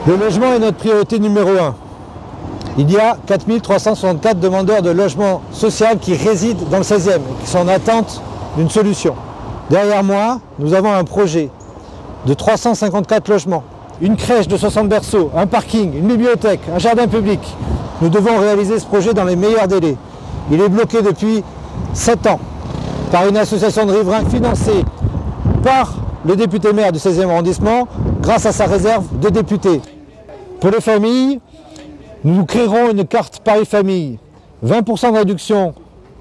Le logement est notre priorité numéro 1. Il y a 4364 demandeurs de logement social qui résident dans le 16e et qui sont en attente d'une solution. Derrière moi, nous avons un projet de 354 logements, une crèche de 60 berceaux, un parking, une bibliothèque, un jardin public. Nous devons réaliser ce projet dans les meilleurs délais. Il est bloqué depuis 7 ans par une association de riverains financée par le député maire du 16e arrondissement grâce à sa réserve de députés. Pour les familles, nous créerons une carte Paris Famille, 20% de réduction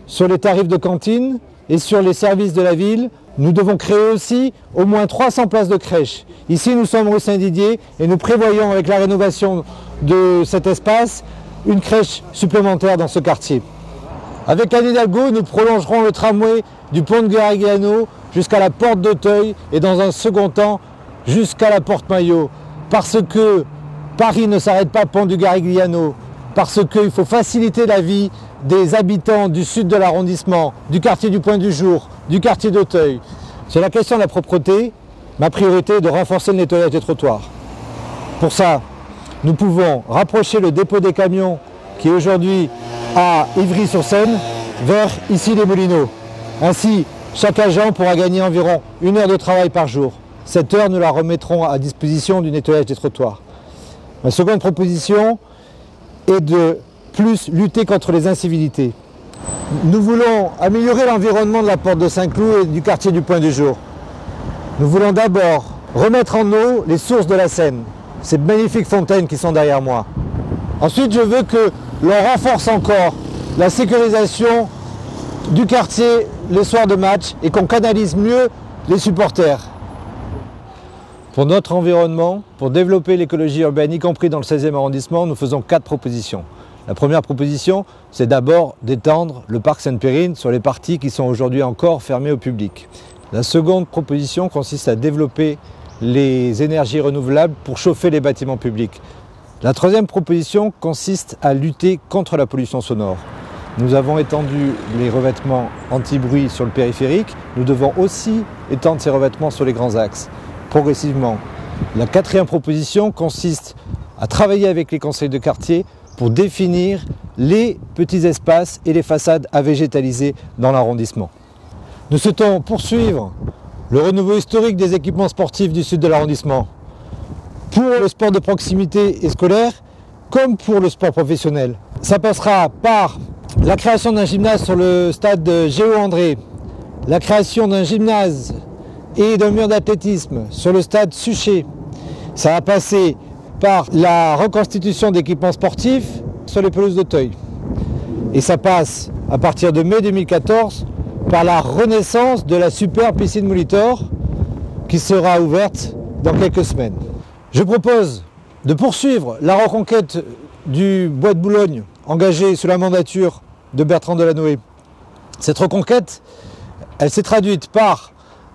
sur les tarifs de cantine et sur les services de la ville. Nous devons créer aussi au moins 300 places de crèche. Ici, nous sommes rue Saint-Didier et nous prévoyons avec la rénovation de cet espace une crèche supplémentaire dans ce quartier. Avec Anne Hidalgo, nous prolongerons le tramway du pont de Garigliano jusqu'à la porte d'Auteuil et dans un second temps jusqu'à la porte Maillot. Parce que Paris ne s'arrête pas pont du Garigliano, parce qu'il faut faciliter la vie des habitants du sud de l'arrondissement, du quartier du Point du Jour, du quartier d'Auteuil. Sur la question de la propreté, ma priorité est de renforcer le nettoyage des trottoirs. Pour ça, nous pouvons rapprocher le dépôt des camions qui est aujourd'hui à Ivry-sur-Seine vers ici les Moulineaux. Ainsi, chaque agent pourra gagner environ 1 heure de travail par jour. Cette heure, nous la remettrons à disposition du nettoyage des trottoirs. Ma seconde proposition est de plus lutter contre les incivilités. Nous voulons améliorer l'environnement de la porte de Saint-Cloud et du quartier du Point du Jour. Nous voulons d'abord remettre en eau les sources de la Seine, ces magnifiques fontaines qui sont derrière moi. Ensuite, je veux que l'on renforce encore la sécurisation du quartier les soirs de match et qu'on canalise mieux les supporters. Pour notre environnement, pour développer l'écologie urbaine, y compris dans le 16e arrondissement, nous faisons 4 propositions. La première proposition, c'est d'abord d'étendre le parc Sainte-Périne sur les parties qui sont aujourd'hui encore fermées au public. La seconde proposition consiste à développer les énergies renouvelables pour chauffer les bâtiments publics. La troisième proposition consiste à lutter contre la pollution sonore. Nous avons étendu les revêtements anti-bruit sur le périphérique. Nous devons aussi étendre ces revêtements sur les grands axes, progressivement. La quatrième proposition consiste à travailler avec les conseils de quartier pour définir les petits espaces et les façades à végétaliser dans l'arrondissement. Nous souhaitons poursuivre le renouveau historique des équipements sportifs du sud de l'arrondissement, pour le sport de proximité et scolaire, comme pour le sport professionnel. Ça passera par la création d'un gymnase sur le stade Géo André, la création d'un gymnase et d'un mur d'athlétisme sur le stade Suchet. Ça va passer par la reconstitution d'équipements sportifs sur les pelouses d'Auteuil. Et ça passe, à partir de mai 2014, par la renaissance de la super piscine Molitor qui sera ouverte dans quelques semaines. Je propose de poursuivre la reconquête du bois de Boulogne engagée sous la mandature de Bertrand Delanoë. Cette reconquête, elle s'est traduite par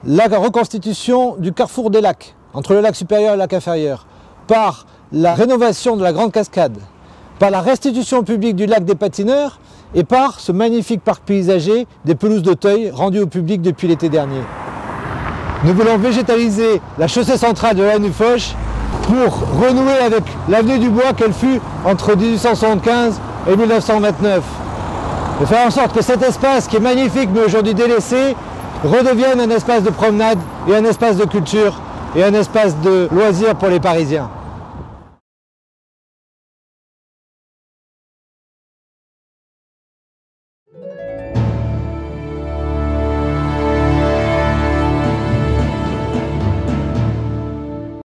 la reconstitution du carrefour des lacs, entre le lac supérieur et le lac inférieur, par la rénovation de la Grande Cascade, par la restitution au public du lac des patineurs et par ce magnifique parc paysager des pelouses d'Auteuil rendu au public depuis l'été dernier. Nous voulons végétaliser la chaussée centrale de l'avenue Foch pour renouer avec l'avenue du Bois qu'elle fut entre 1875 et 1929. De faire en sorte que cet espace qui est magnifique mais aujourd'hui délaissé redevienne un espace de promenade et un espace de culture et un espace de loisirs pour les Parisiens.